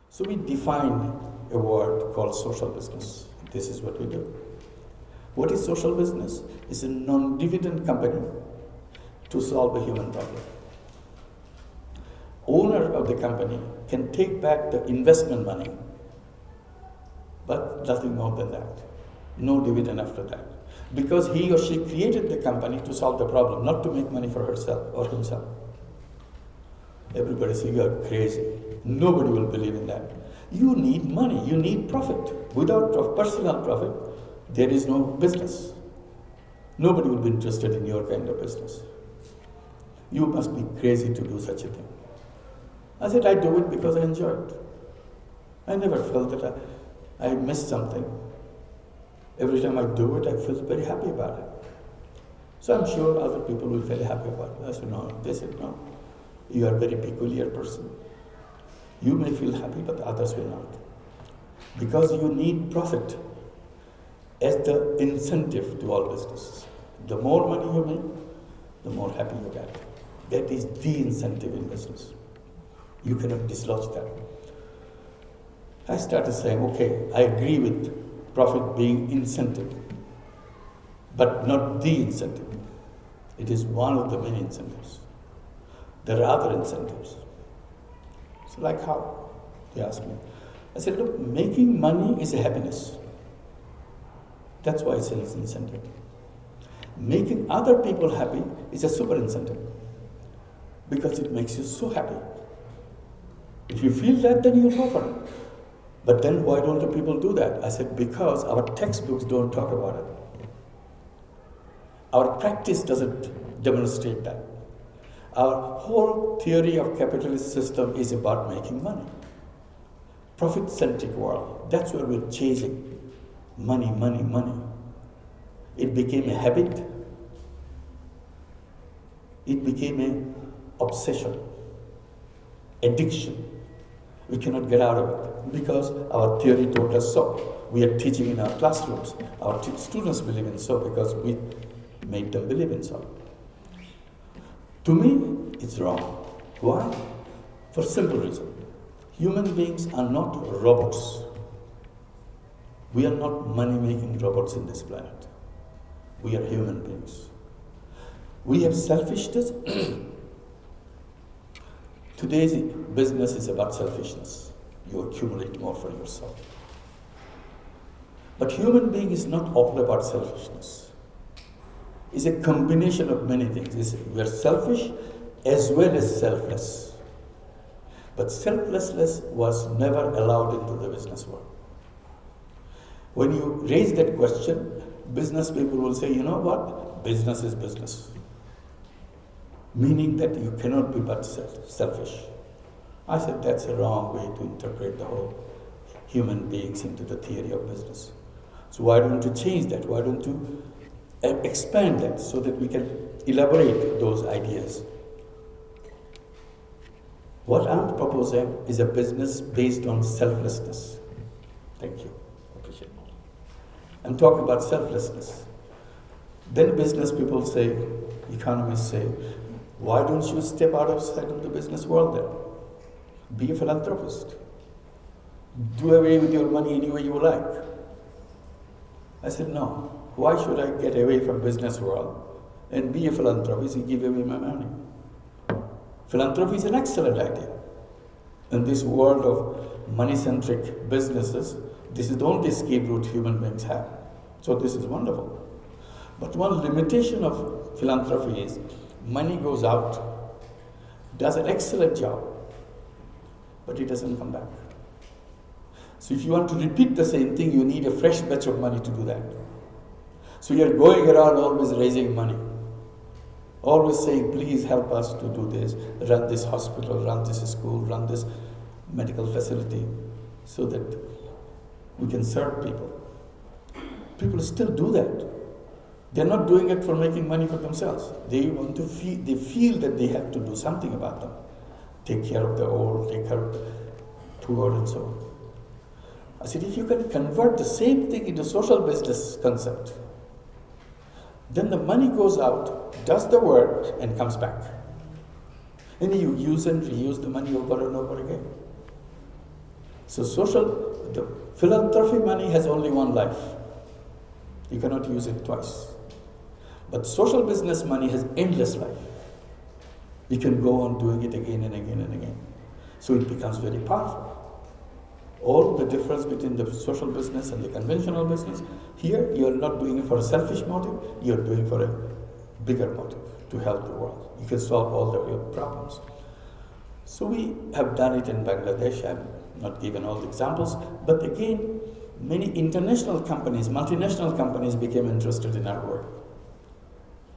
So we defined a word called social business. This is what we do. What is social business? It's a non-dividend company to solve a human problem. Owner of the company can take back the investment money, but nothing more than that. No dividend after that. Because he or she created the company to solve the problem, not to make money for herself or himself. Everybody says, you're crazy. Nobody will believe in that. You need money, you need profit. Without personal profit, there is no business. Nobody will be interested in your kind of business. You must be crazy to do such a thing. I said, I do it because I enjoy it. I never felt that I missed something. Every time I do it, I feel very happy about it. So I'm sure other people will feel happy about it. I said, no. They said, no. You are a very peculiar person. You may feel happy, but others will not. Because you need profit as the incentive to all businesses. The more money you make, the more happy you get. That is the incentive in business. You cannot dislodge that. I started saying, okay, I agree with profit being incentive, but not the incentive. It is one of the many incentives. There are other incentives. So like how? They asked me. I said, look, making money is a happiness. That's why it's an incentive. Making other people happy is a super incentive because it makes you so happy. If you feel that, then you go for it. But then why don't the people do that? I said, because our textbooks don't talk about it. Our practice doesn't demonstrate that. Our whole theory of capitalist system is about making money. Profit-centric world. That's where we're chasing. Money, money, money. It became a habit. It became an obsession, addiction. We cannot get out of it because our theory told us so. We are teaching in our classrooms. Our students believe in so because we made them believe in so. To me, it's wrong. Why? For simple reason. Human beings are not robots. We are not money-making robots in this planet. We are human beings. We have selfishness. Today's business is about selfishness. You accumulate more for yourself. But human being is not all about selfishness. It's a combination of many things. We are selfish as well as selfless. But selflessness was never allowed into the business world. When you raise that question, business people will say, you know what? Business is business. Meaning that you cannot be but selfish. I said that's a wrong way to interpret the whole human beings into the theory of business. So why don't you change that? Why don't you expand that so that we can elaborate those ideas? What I'm proposing is a business based on selflessness. Thank you. Appreciate it. I'm talking about selflessness. Then business people say, economists say, why don't you step outside of the business world then? Be a philanthropist. Do away with your money any way you like. I said, no. Why should I get away from business world and be a philanthropist and give away my money? Philanthropy is an excellent idea. In this world of money-centric businesses, this is the only escape route human beings have. So this is wonderful. But one limitation of philanthropy is money goes out, does an excellent job, but it doesn't come back. So if you want to repeat the same thing, you need a fresh batch of money to do that. So you're going around always raising money, always saying, please help us to do this, run this hospital, run this school, run this medical facility, so that we can serve people. People still do that. They're not doing it for making money for themselves. They want to feel, they feel that they have to do something about them. Take care of the old, take care of the poor and so on. I said, if you can convert the same thing into social business concept, then the money goes out, does the work, and comes back. And you use and reuse the money over and over again. So the philanthropy money has only one life. You cannot use it twice. But social business money has endless life. You can go on doing it again and again and again. So it becomes very powerful. All the difference between the social business and the conventional business, here you are not doing it for a selfish motive, you are doing it for a bigger motive, to help the world. You can solve all your problems. So we have done it in Bangladesh. I'm not given all the examples, but again, many international companies, multinational companies became interested in our work.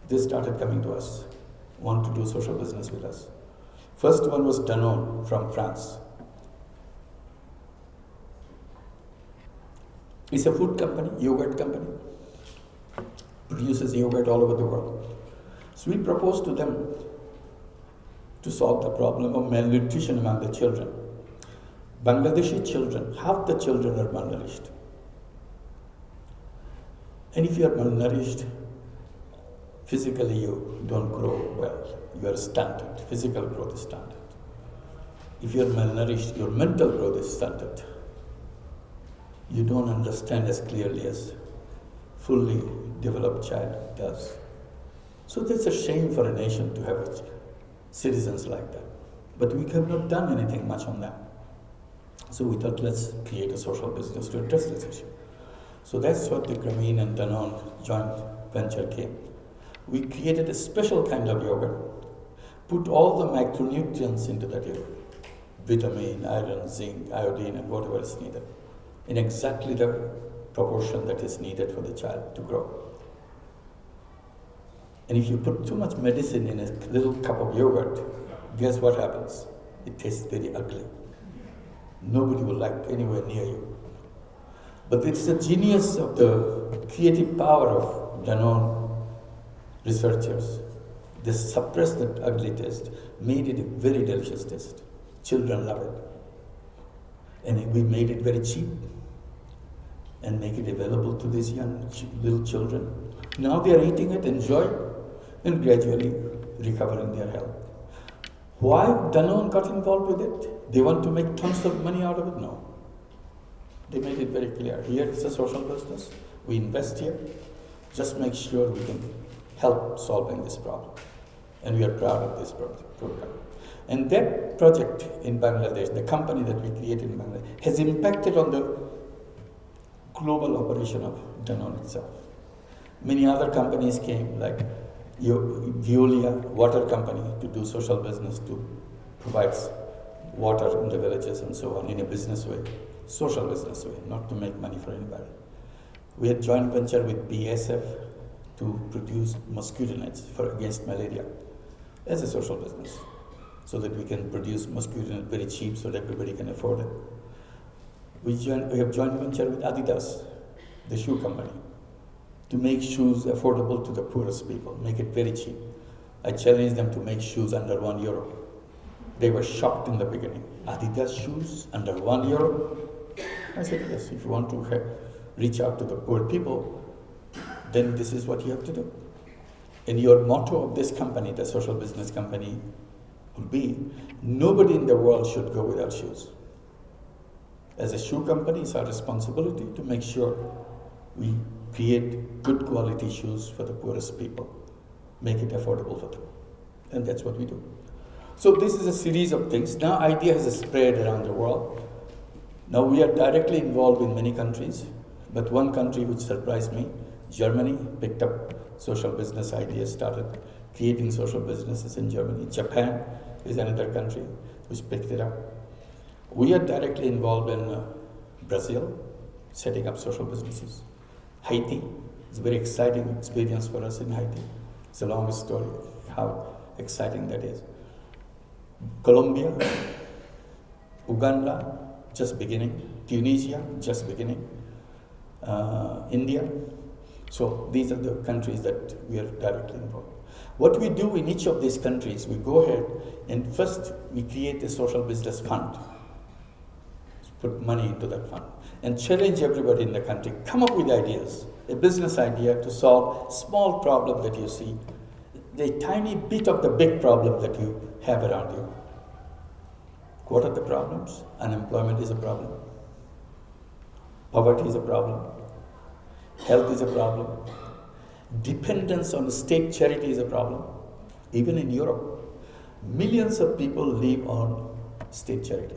They started coming to us, want to do social business with us. First one was Danone from France. It's a food company, yogurt company, produces yogurt all over the world. So we proposed to them to solve the problem of malnutrition among the children. Bangladeshi children, half the children are malnourished. And if you are malnourished, physically you don't grow well. You are stunted. Physical growth is stunted. If you are malnourished, your mental growth is stunted. You don't understand as clearly as fully developed child does. So that's a shame for a nation to have citizens like that. But we have not done anything much on that. So we thought, let's create a social business to address this issue. So that's what the Grameen and Danone joint venture came. We created a special kind of yogurt, put all the macronutrients into that yogurt, vitamin, iron, zinc, iodine, and whatever is needed, in exactly the proportion that is needed for the child to grow. And if you put too much medicine in a little cup of yogurt, guess what happens? It tastes very ugly. Nobody will like anywhere near you. But it's the genius of the creative power of Danone researchers. They suppressed that ugly taste, made it a very delicious taste. Children love it. And we made it very cheap and make it available to these young little children. Now they are eating it, enjoy it, and gradually recovering their health. Why Danone got involved with it? They want to make tons of money out of it? No. They made it very clear. Here is a social business. We invest here. Just make sure we can help solving this problem. And we are proud of this program. And that project in Bangladesh, the company that we created in Bangladesh, has impacted on the global operation of Danone itself. Many other companies came, like Veolia, water company, to do social business, to provide water in the villages and so on in a business way, social business way, not to make money for anybody. We had joint venture with BASF to produce mosquito nets against malaria as a social business, so that we can produce mosquito net very cheap so that everybody can afford it. We have joint venture with Adidas, the shoe company, to make shoes affordable to the poorest people, make it very cheap. I challenged them to make shoes under €1. They were shocked in the beginning. Adidas shoes under €1? I said, yes, if you want to reach out to the poor people, then this is what you have to do. And your motto of this company, the social business company, will be, nobody in the world should go without shoes. As a shoe company, it's our responsibility to make sure we create good quality shoes for the poorest people, make it affordable for them. And that's what we do. So this is a series of things. Now idea has spread around the world. Now we are directly involved in many countries, but one country which surprised me, Germany, picked up social business ideas, started creating social businesses in Germany. Japan is another country which picked it up. We are directly involved in Brazil, setting up social businesses. Haiti is a very exciting experience for us in Haiti. It's a long story, how exciting that is. Colombia, Uganda, just beginning. Tunisia, just beginning. India. So these are the countries that we are directly involved. What we do in each of these countries, we go ahead and first we create a social business fund. Put money into that fund and challenge everybody in the country. Come up with ideas, a business idea to solve a small problem that you see, the tiny bit of the big problem that you have around you. What are the problems? Unemployment is a problem. Poverty is a problem. Health is a problem. Dependence on state charity is a problem. Even in Europe, millions of people live on state charity.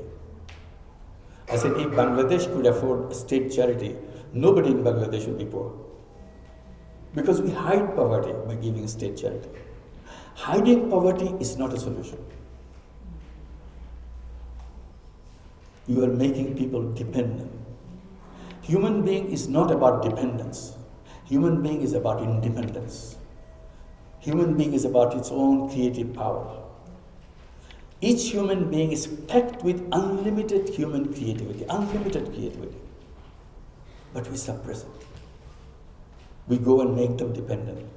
I said, if Bangladesh could afford state charity, nobody in Bangladesh would be poor. Because we hide poverty by giving state charity. Hiding poverty is not a solution. You are making people dependent. Human being is not about dependence. Human being is about independence. Human being is about its own creative power. Each human being is packed with unlimited human creativity, unlimited creativity. But we suppress it. We go and make them dependent.